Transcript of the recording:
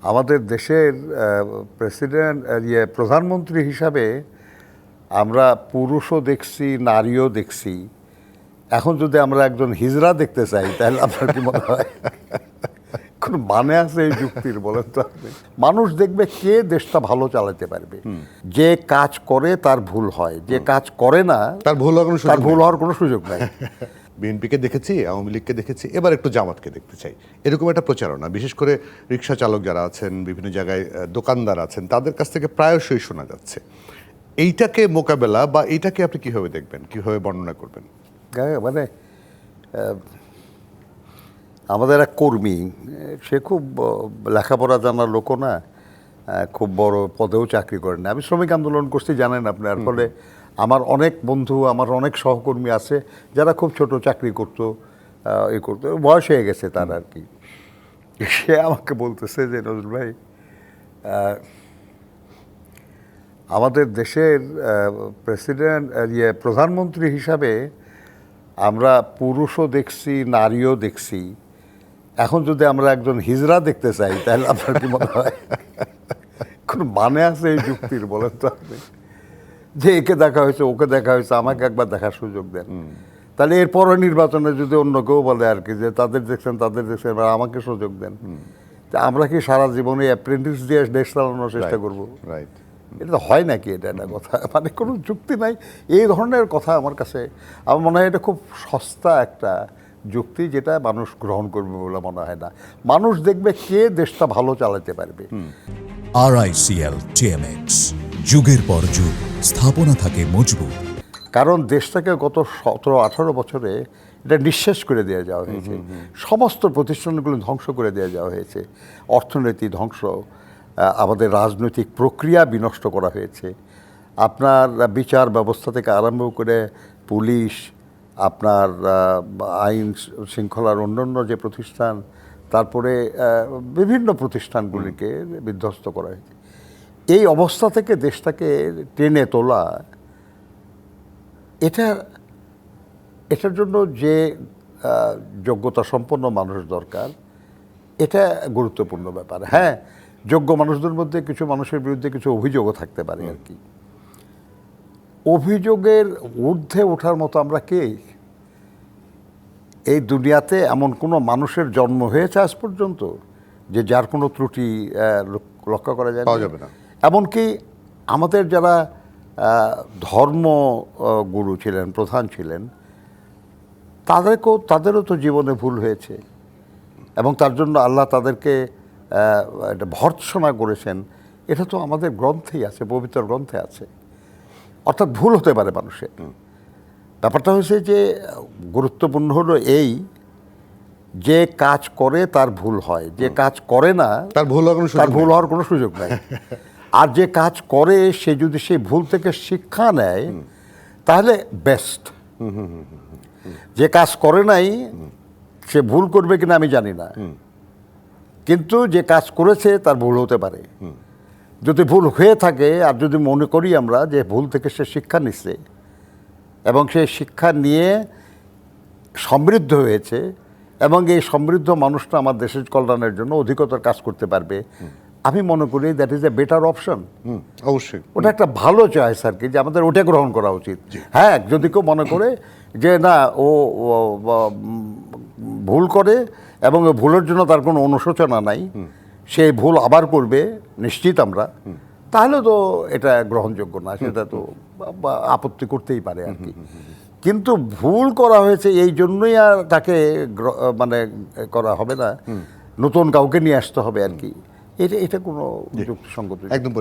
আমাদের দেশের প্রেসিডেন্ট প্রধানমন্ত্রী হিসাবে আমরা পুরুষও দেখছি, নারীও দেখছি। এখন যদি আমরা একজন হিজড়া দেখতে চাই তাহলে আপনার কি মনে হয় কোনো মানে আছে এই যুক্তির? বলেন তো আপনি। মানুষ দেখবে কে দেশটা ভালো চালাতে পারবে। যে কাজ করে তার ভুল হয়, যে কাজ করে না তার ভুল হওয়ার কোনো সুযোগ নাই। বিএনপিকে দেখেছি, আওয়ামী লীগকে দেখেছি, এবার একটু জামাতকে দেখতে চাই, এরকম একটা প্রচারণা। বিশেষ করে রিক্সা চালক যারা আছেন, বিভিন্ন জায়গায় দোকানদার আছেন, তাদের কাছ থেকে প্রায়শই শোনা যাচ্ছে। এইটাকে মোকাবেলা বা এইটাকে আপনি কিভাবে দেখবেন, কিভাবে বর্ণনা করবেন? মানে আমাদের এক কর্মী, সে খুব লেখাপড়া জানার লোকও না, খুব বড় পদেও চাকরি করেন না। আমি শ্রমিক আন্দোলন করছি জানেন আপনি। আর ফলে আমার অনেক বন্ধু, আমার অনেক সহকর্মী আছে যারা খুব ছোট চাকরি করতো, করতো, বয়স হয়ে গেছে তার আর কি। সে আমাকে বলতেছে যে নজরুল ভাই, আমাদের দেশের প্রেসিডেন্ট প্রধানমন্ত্রী হিসাবে আমরা পুরুষও দেখছি, নারীও দেখছি। এখন যদি আমরা একজন হিজড়া দেখতে চাই তাহলে আপনার কি মনে হয় কোনো মানে আছে এই যুক্তির? বলেন তো আপনি। যে একে দেখা হয়েছে, ওকে দেখা হয়েছে, আমাকে একবার দেখার সুযোগ দেন। তাহলে এরপরে নির্বাচনে যদি অন্য কেউ বলে আর কি যে তাদের দেখছেন, এবার আমাকে সুযোগ দেন, আমরা কি সারা জীবনে অ্যাপ্রেন্টিস দিয়ে দেশ চালানোর চেষ্টা করবো? রাইট। এটা তো হয় নাকি? এটা একটা কথা, মানে কোনো যুক্তি নাই এই ধরনের কথা। আমার কাছে আমার মনে হয় এটা খুব সস্তা একটা যুক্তি, যেটা মানুষ গ্রহণ করবে বলে মনে হয় না। মানুষ দেখবে কে দেশটা ভালো চালাতে পারবে। RICL TMX, যুগের পর যুগ স্থাপনা থাকে মজবুত। কারণ দেশটাকে গত 17-18 বছরে এটা নিঃশেষ করে দেওয়া যাওয়া হয়েছে। সমস্ত প্রতিষ্ঠানগুলো ধ্বংস করে দেওয়া যাওয়া হয়েছে। অর্থনীতি ধ্বংস, আমাদের রাজনৈতিক প্রক্রিয়া বিনষ্ট করা হয়েছে। আপনার বিচার ব্যবস্থা থেকে আরম্ভ করে পুলিশ, আপনার আইন শৃঙ্খলার অন্যান্য যে প্রতিষ্ঠান, তারপরে বিভিন্ন প্রতিষ্ঠানগুলিকে বিধ্বস্ত করা হয়েছে। এই অবস্থা থেকে দেশটাকে টেনে তোলা, এটার জন্য যে যোগ্যতা সম্পন্ন মানুষ দরকার, এটা গুরুত্বপূর্ণ ব্যাপার। হ্যাঁ, যোগ্য মানুষদের মধ্যে কিছু মানুষের বিরুদ্ধে কিছু অভিযোগও থাকতে পারে আর কি। অভিযোগের ঊর্ধ্বে ওঠার মতো আমরা কে? এই দুনিয়াতে এমন কোনো মানুষের জন্ম হয়েছে আজ পর্যন্ত যে যার কোনো ত্রুটি লক্ষ্য করা যায় না। এমনকি আমাদের যারা ধর্ম গুরু ছিলেন, প্রধান ছিলেন, তাদেরও তো জীবনে ভুল হয়েছে এবং তার জন্য আল্লাহ তাদেরকে একটা ভর্ৎসনা করেছেন। এটা তো আমাদের গ্রন্থেই আছে, পবিত্র গ্রন্থে আছে। অর্থাৎ ভুল হতে পারে মানুষের। ব্যাপারটা হচ্ছে যে গুরুত্বপূর্ণ হলো এই, যে কাজ করে তার ভুল হয়, যে কাজ করে না তার ভুল হওয়ার কোনো সুযোগ নাই। আর যে কাজ করে সে যদি সেই ভুল থেকে শিক্ষা নেয় তাহলে বেস্ট। যে কাজ করে নাই সে ভুল করবে কিনা আমি জানি না, কিন্তু যে কাজ করেছে তার ভুল হতে পারে। যদি ভুল হয়ে থাকে, আর যদি মনে করি আমরা যে ভুল থেকে সে শিক্ষা নিচ্ছে এবং সে শিক্ষা নিয়ে সমৃদ্ধ হয়েছে এবং এই সমৃদ্ধ মানুষটা আমার দেশের কল্যাণের জন্য অধিকতর কাজ করতে পারবে, আমি মনে করি that is a better option. অবশ্যই ওটা একটা ভালো চয়েস আর কি, যে আমাদের ওটা গ্রহণ করা উচিত। হ্যাঁ, যদি কেউ মনে করে যে না ও ভুল করে এবং ভুলের জন্য তার কোনো অনুশোচনা নাই, সেই ভুল আবার করবে নিশ্চিত আমরা, তাহলে তো এটা গ্রহণযোগ্য না, সেটা তো আপত্তি করতেই পারে আর কি। কিন্তু ভুল করা হয়েছে এই জন্যই আর তাকে মানে করা হবে না, নতুন কাউকে নিয়ে আসতে হবে আর কি। এটা কোনো যুক্তিসঙ্গত একদম।